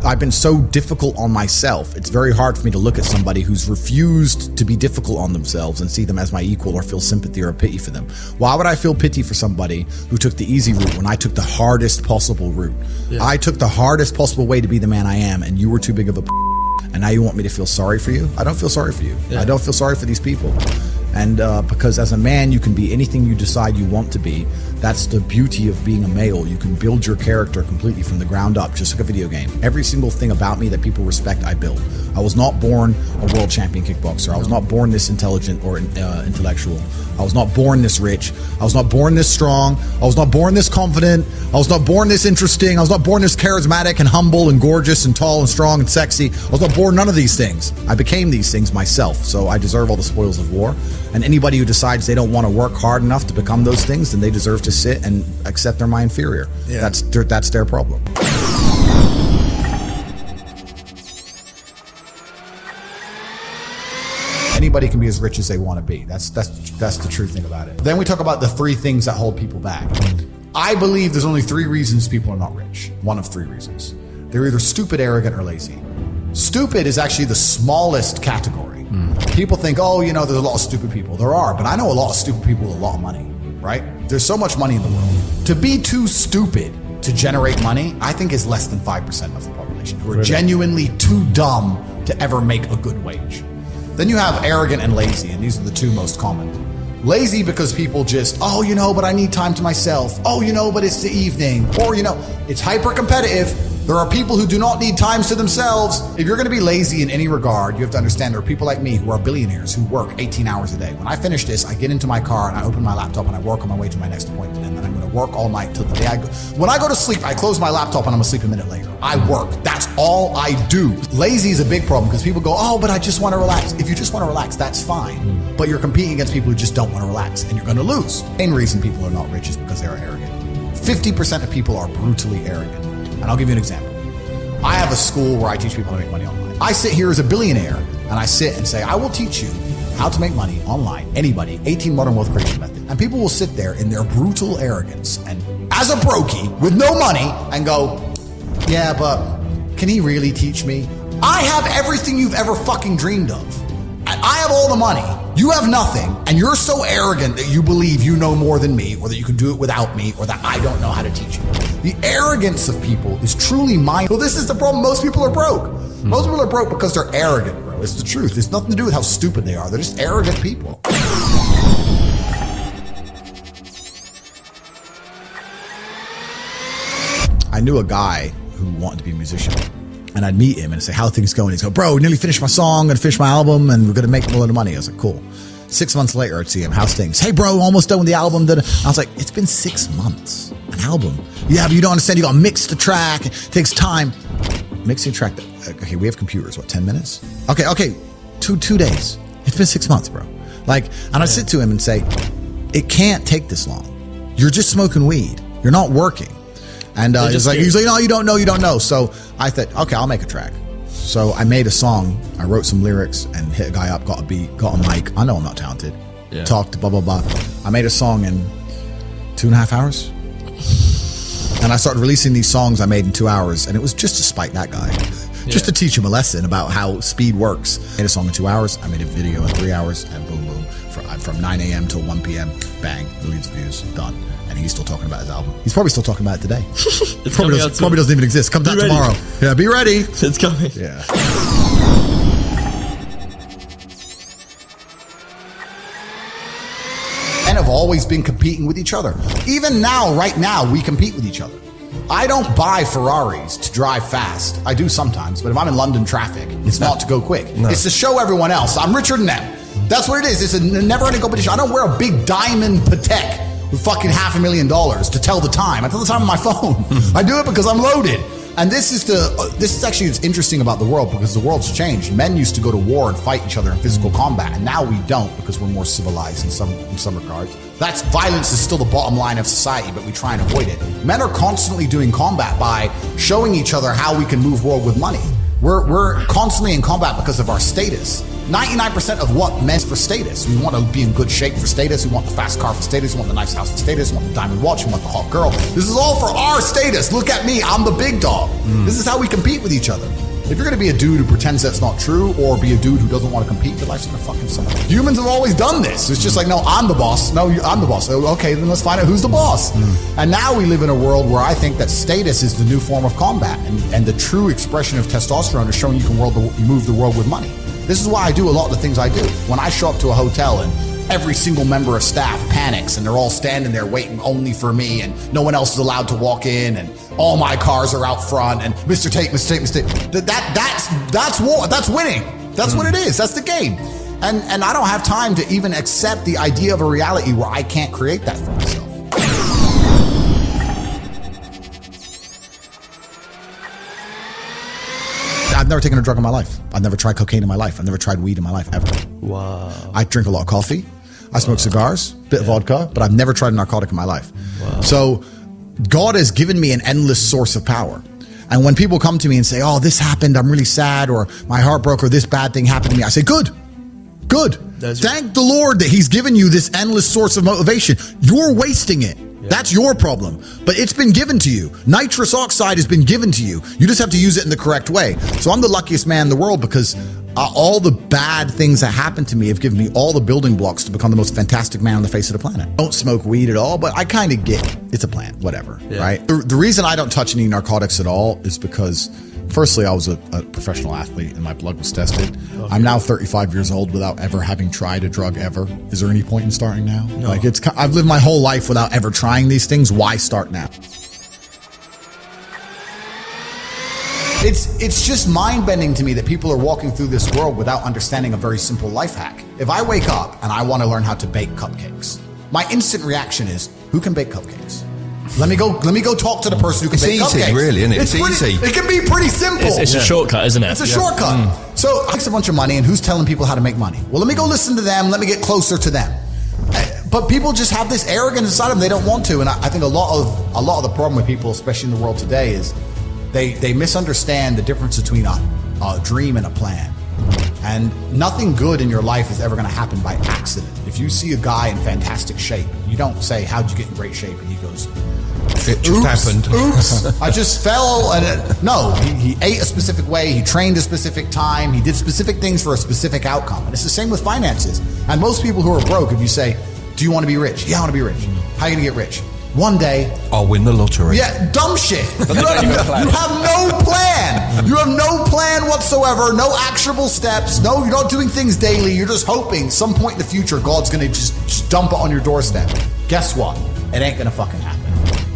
I've been so difficult on myself. It's very hard for me to look at somebody who's refused to be difficult on themselves and see them as my equal or feel sympathy or pity for them. Why would I feel pity for somebody who took the easy route when I took the hardest possible route? Yeah. I took the hardest possible way to be the man I am, and you were too big of a and now you want me to feel sorry for you? I don't feel sorry for you. Yeah. I don't feel sorry for these people. And because as a man, you can be anything you decide you want to be. That's the beauty of being a male. You can build your character completely from the ground up, just like a video game. Every single thing about me that people respect, I build. I was not born a world champion kickboxer. I was not born this intelligent or intellectual. I was not born this rich. I was not born this strong. I was not born this confident. I was not born this interesting. I was not born this charismatic and humble and gorgeous and tall and strong and sexy. I was not born none of these things. I became these things myself, so I deserve all the spoils of war. And anybody who decides they don't want to work hard enough to become those things, then they deserve to sit and accept they're my inferior. Yeah. That's their problem. Anybody can be as rich as they want to be. That's the true thing about it. Then we talk about the 3 things that hold people back. I believe there's only 3 reasons people are not rich. One of 3 reasons. They're either stupid, arrogant, or lazy. Stupid is actually the smallest category. People think, oh, you know, there's a lot of stupid people. There are, but I know a lot of stupid people with a lot of money, right? There's so much money in the world. To be too stupid to generate money, I think is less than 5% of the population who are genuinely too dumb to ever make a good wage. Then you have arrogant and lazy, and these are the 2 most common. Lazy because people just, oh, you know, but I need time to myself. Oh, you know, but it's the evening. Or, you know, it's hyper competitive. There are people who do not need times to themselves. If you're going to be lazy in any regard, you have to understand there are people like me who are billionaires who work 18 hours a day. When I finish this, I get into my car and I open my laptop and I work on my way to my next appointment. And then I'm going to work all night till the day I go. When I go to sleep, I close my laptop and I'm asleep a minute later. I work. That's all I do. Lazy is a big problem because people go, oh, but I just want to relax. If you just want to relax, that's fine. But you're competing against people who just don't want to relax and you're going to lose. Main reason people are not rich is because they're arrogant. 50% of people are brutally arrogant. And I'll give you an example. I have a school where I teach people how to make money online. I sit here as a billionaire and I sit and say, I will teach you how to make money online. Anybody, 18 modern wealth creation method. And people will sit there in their brutal arrogance and as a brokey with no money and go, yeah, but can he really teach me? I have everything you've ever fucking dreamed of. I have all the money. You have nothing, and you're so arrogant that you believe you know more than me, or that you can do it without me, or that I don't know how to teach you. The arrogance of people is truly mindful. This is the problem. Most people are broke. Most people are broke because they're arrogant, bro. It's the truth. It's nothing to do with how stupid they are. They're just arrogant people. I knew a guy who wanted to be a musician. And I'd meet him and say, how are things going? He'd go, bro, nearly finished my song, gonna finish my album, and we're gonna make a lot of money. I was like, cool. 6 months later, I'd see him, how's things? Hey, bro, almost done with the album. I was like, it's been 6 months, an album. Yeah, but you don't understand, you gotta mix the track, it takes time. Mixing a track, okay, we have computers, what, 10 minutes? Okay, two days. It's been 6 months, bro. Like, and I'd sit to him and say, it can't take this long. You're just smoking weed. You're not working. And he's like, no, you don't know. So I thought, okay, I'll make a track. So I made a song. I wrote some lyrics and hit a guy up, got a beat, got a mic. I know I'm not talented. Yeah. Talked, blah, blah, blah. I made a song in 2.5 hours. And I started releasing these songs I made in 2 hours. And it was just to spite that guy. Just to teach him a lesson about how speed works. I made a song in 2 hours. I made a video in 3 hours. And boom, boom. From 9 a.m. till 1 p.m. Bang, millions of views, done. And he's still talking about his album. He's probably still talking about it today. It probably doesn't even exist. Comes out tomorrow. Yeah, be ready. It's coming. Yeah. And have always been competing with each other. Even now, right now, we compete with each other. I don't buy Ferraris to drive fast. I do sometimes, but if I'm in London traffic, it's not to go quick. No. It's to show everyone else I'm richer than them. That's what it is. It's a never-ending competition. I don't wear a big diamond Patek with fucking $500,000 to tell the time. I tell the time on my phone. I do it because I'm loaded. And this is actually what's interesting about the world, because the world's changed. Men used to go to war and fight each other in physical combat, and now we don't because we're more civilized in some regards. That's violence is still the bottom line of society, but we try and avoid it. Men are constantly doing combat by showing each other how we can move world with money. We're constantly in combat because of our status. 99% of what meant for status. We want to be in good shape for status. We want the fast car for status. We want the nice house for status. We want the diamond watch. We want the hot girl. This is all for our status. Look at me. I'm the big dog. This is how we compete with each other. If you're going to be a dude who pretends that's not true, or be a dude who doesn't want to compete, your life's going to fucking suck. Humans have always done this. It's just like, no, I'm the boss. No, I'm the boss. Okay, then let's find out who's the boss. And now we live in a world where I think that status is the new form of combat. And the true expression of testosterone is showing you can move the world with money. This is why I do a lot of the things I do. When I show up to a hotel and every single member of staff panics and they're all standing there waiting only for me and no one else is allowed to walk in and all my cars are out front and Mr. Tate. That's war. That's winning. That's what it is. That's the game. And I don't have time to even accept the idea of a reality where I can't create that for myself. I've never taken a drug in my life. I've never tried cocaine in my life. I've never tried weed in my life, ever. Wow. I drink a lot of coffee. I smoke cigars, bit of vodka, but I've never tried a narcotic in my life. Wow. So God has given me an endless source of power. And when people come to me and say, oh, this happened, I'm really sad, or my heart broke, or this bad thing happened to me, I say, good. Thank the Lord that he's given you this endless source of motivation. You're wasting it. Yeah. That's your problem. But it's been given to you. Nitrous oxide has been given to you. You just have to use it in the correct way. So I'm the luckiest man in the world because all the bad things that happened to me have given me all the building blocks to become the most fantastic man on the face of the planet. I don't smoke weed at all, but I kind of get it. It's a plant, whatever, right? The reason I don't touch any narcotics at all is because, firstly, I was a professional athlete and my blood was tested. Okay. I'm now 35 years old without ever having tried a drug ever. Is there any point in starting now? No. Like I've lived my whole life without ever trying these things. Why start now? It's just mind-bending to me that people are walking through this world without understanding a very simple life hack. If I wake up and I want to learn how to bake cupcakes, my instant reaction is, who can bake cupcakes? Let me go talk to the person who can bake cupcakes. It's easy, really, isn't it? It's easy. It can be pretty simple. It's a shortcut, isn't it? It's a shortcut. So it takes a bunch of money, and who's telling people how to make money? Well, let me go listen to them. Let me get closer to them. But people just have this arrogance inside them. They don't want to. And I think a lot of the problem with people, especially in the world today, is they misunderstand the difference between a dream and a plan. And nothing good in your life is ever going to happen by accident. If you see a guy in fantastic shape, you don't say, how'd you get in great shape? And he goes, it just happened. Oops, I just fell. No, he ate a specific way. He trained a specific time. He did specific things for a specific outcome. And it's the same with finances. And most people who are broke, if you say, do you want to be rich? Yeah, I want to be rich. How are you going to get rich? One day, I'll win the lottery. Yeah, dumb shit. You have no plan. You have no plan whatsoever. No actionable steps. No, you're not doing things daily. You're just hoping some point in the future God's going to just dump it on your doorstep. Guess what? It ain't going to fucking happen.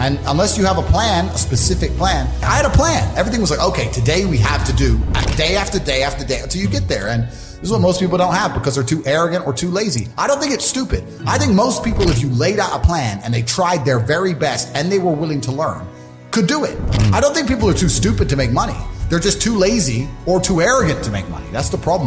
And unless you have a plan, a specific plan. I had a plan. Everything was like, okay, today we have to do day after day after day until you get there. And this is what most people don't have because they're too arrogant or too lazy. I don't think it's stupid. I think most people, if you laid out a plan and they tried their very best and they were willing to learn, could do it. I don't think people are too stupid to make money. They're just too lazy or too arrogant to make money. That's the problem with